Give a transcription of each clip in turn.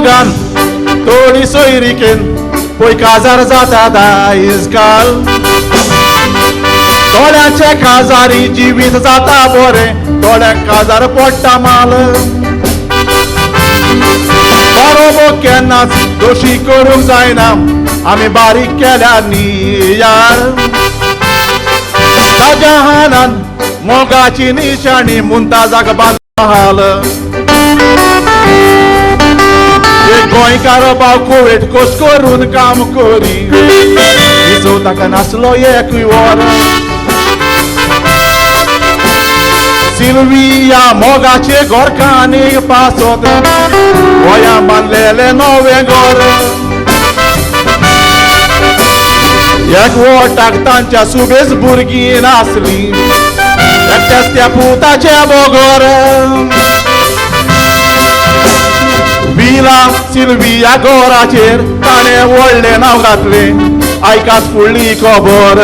मोगान थोडी सोयरीकेन पळय काजार जाता दायज काल थोड्याचे काजारी जिवीत जाता बरें थोड्याक काजार पडटा माल बरोबर केन्नाच दोशी करूंक जायना आमी बारीक केल्या नियाळ शाहजहानान मोगाची निशाणी मुमताजाक बांदहाल गोंयकार भाव कोवेट कश करून काम करी दिसो ताका नासलो एकूय वर सिल्विया मोगाचे गोरकांनी पासत गोंया बांदलेले नवे घर एकवटाक तांच्या सुबेज भुरगीं नासली एकट्याच त्या पुताचे बोगर विला सिल्विया गोराचेर ताणें व्हडलें नांव घातलें आयकात फुडली खबर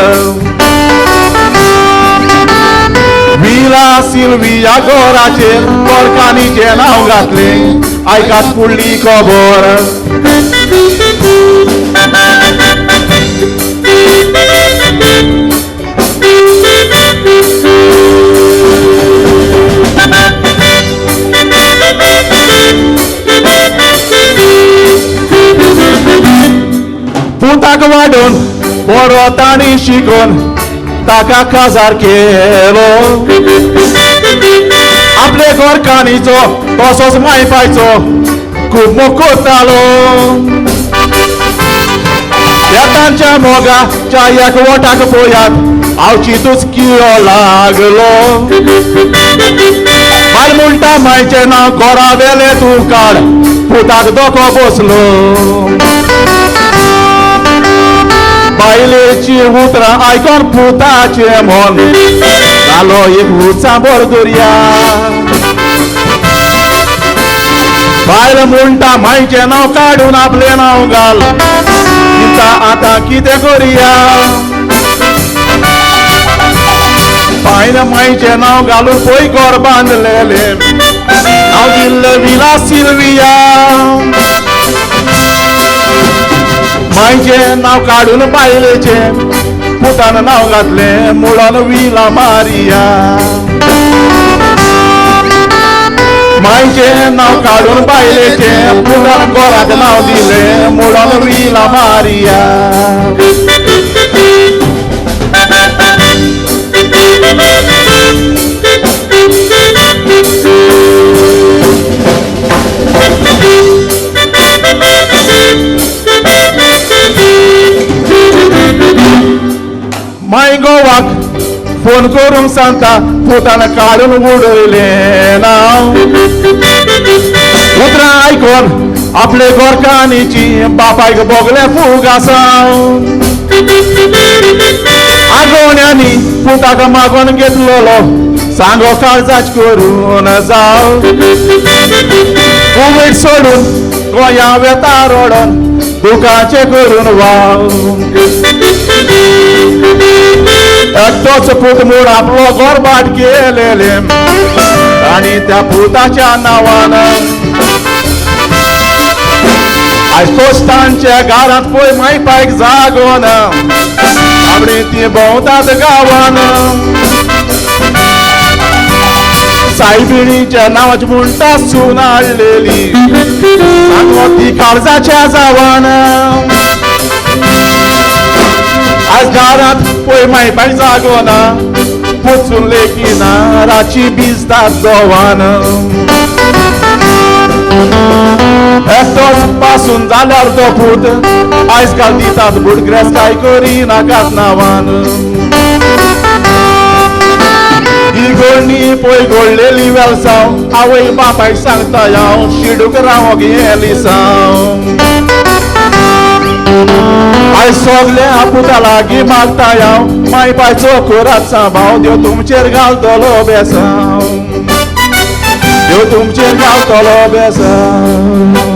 विला सिल्विया गोराचेर गोरकांनीचें नांव घातलें आयकात फुडली खबर पुताक वाडून बरो ताणी शिकून ताका काजार केलो आपले गोरकांनीचो तसोच मायपायचो खूब मोग करतालो येतांच्या मोगाच्या एकवटाक पळयात हांव चितूच किळो लागलो बायल म्हणटा मायचें नांव घरा वेले तूं काड पुताक दोको बसलो बायलेची उतरां आयकोन पुताचे मन जालो एक उचांबर दर्या बायल म्हणटा मायचें नांव काडून आपलें नांव घाल चिंता आतां कितें करया बायल मायचें नांव घालून पळय घर बांदलेलें नांव दिल्लें विला सिल्विया मायचें नांव काडून बायलेचें पुतान नांव घातलें मुळोन विला मारिया मायचें नांव काडून बायलेचें पुतान घराक नांव दिलें मुळोन विला मारिया माय गोवाक फोन करून सांगता पुतान काडून उडयलें नांव उतरां आयकोन आपले गोरकांनीची बापायक बोगले फूग आसाव आगोण्यांनी पुताक मागोन घेतलोलो सांगो काळजाच करून जाव कोवीड सोडून गोंया वेता रोडोन दुखाचें करून वाव एकटोच पूत म्हूण आपलो गोरबाट केलेलें आनी त्या पुताच्या नांवान आयज पोस्टांच्या घरांत पळय मायपायक जागो ना आपणे ती भोंवतात गांवान सायबिणीच्या नांवाची म्हणटा सून हाडलेली सांगो ती काळजाच्या जावान आज घरांत पळय मायपाक जागो ना पोचून लेकी ना राची भिजतात दोवान एकटोच पासून जाल्यार तो पूत आयज काल दितात बुडग्रेस काय करी नाकात नांवान ही गोडणी पळय घडलेली वेलसांव आवय बापायक सांगता हांव शिडूक रावोंक येयली साव आयज सगले आपुता लागीं मागता हांव मायपायचो कोरात सांबाव देव तुमचेर घालतलो बेसांव देव तुमचेर घालतलो बेसांव